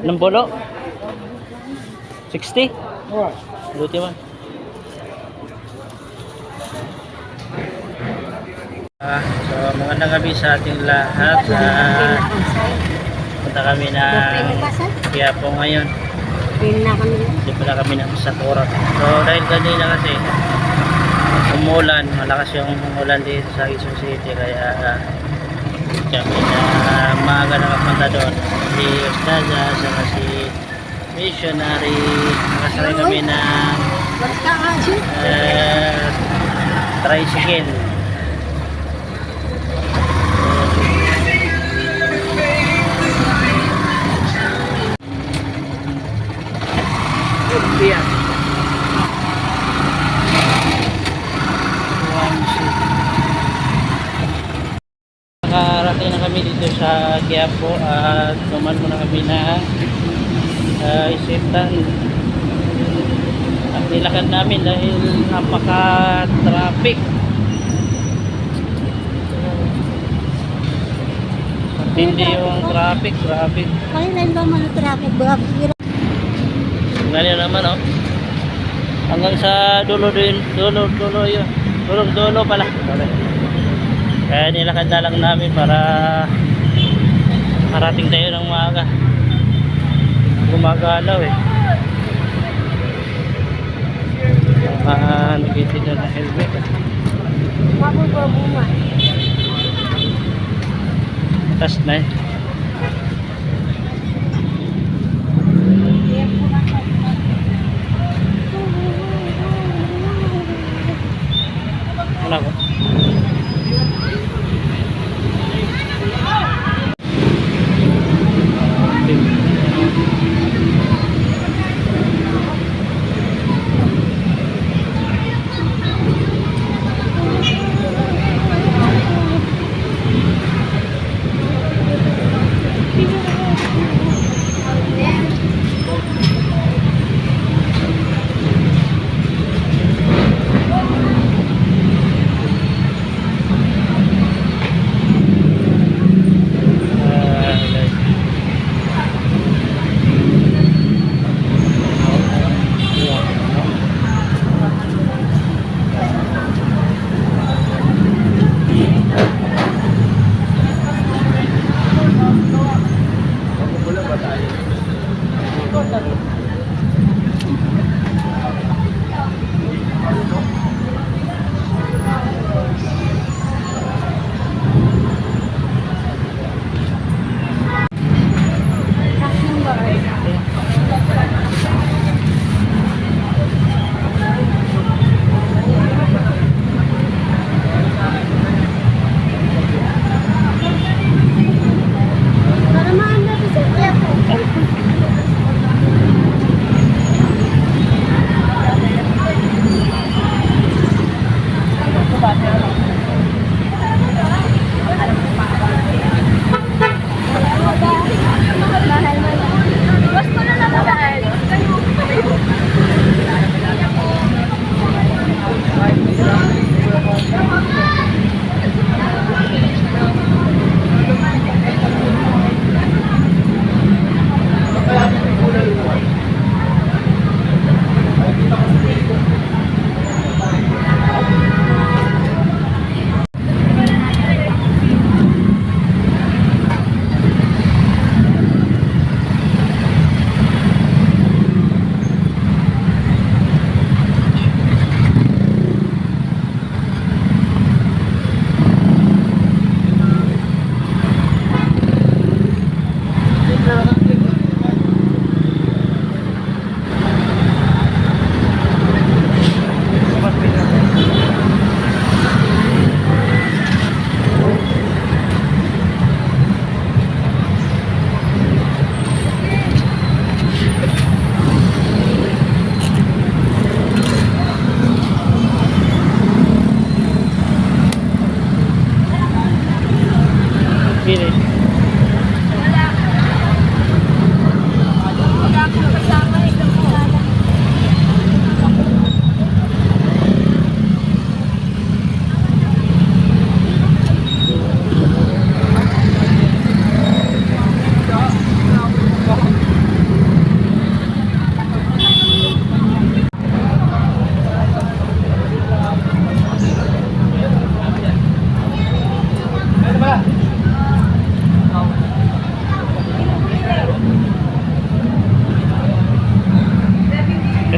Ilang bolo? 60? Oh. Buti man. So magandang gabi sa ating lahat. Punta kami na Quiapo ngayon. Hindi pala kami na Sakura. So dahil kanina kasi umulan, malakas yung umulan dito sa Quezon City, kaya kami na maaga nakapunta doon. Si Ustaza, saka si Missionary, nakasakay kami ng tricycle. Yeah. Nakarating na kami dito sa Quiapo at tuman muna kami na Isitan. At nilakad namin dahil napaka-traffic. Hindi yung traffic. Kailan ba mga traffic? Ganyan naman, oh. Hanggang sa dulo yun. Dulo pala. Kaya nilakad na lang namin para marating tayo ng maaga. Gumagalaw eh. Nagitid na helmet. Mabubabuma. Tas na eh. Wala ko.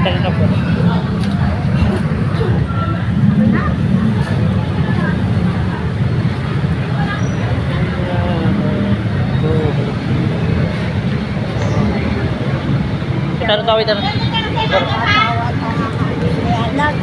kita na po. Kita na tawid na. Anak.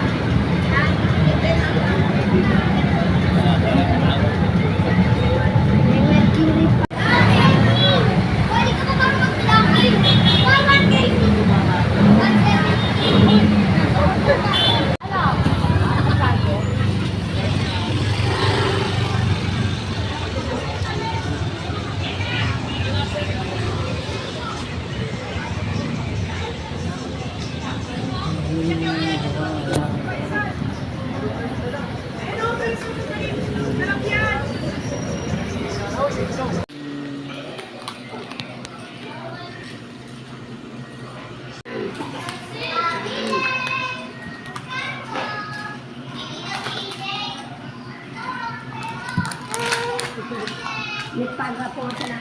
Nagpaga po ako na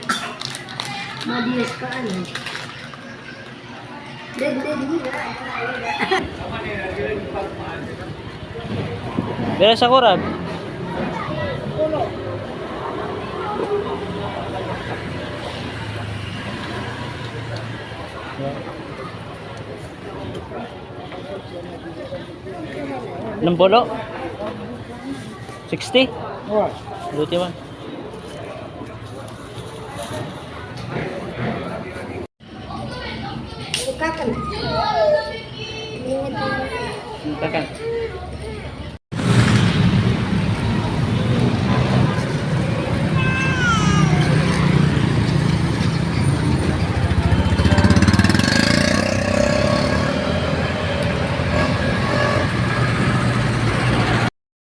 mabiyos ka ano. Bera sa kurag. Ng bolo? 60? Luti man. Kakan. Kakan.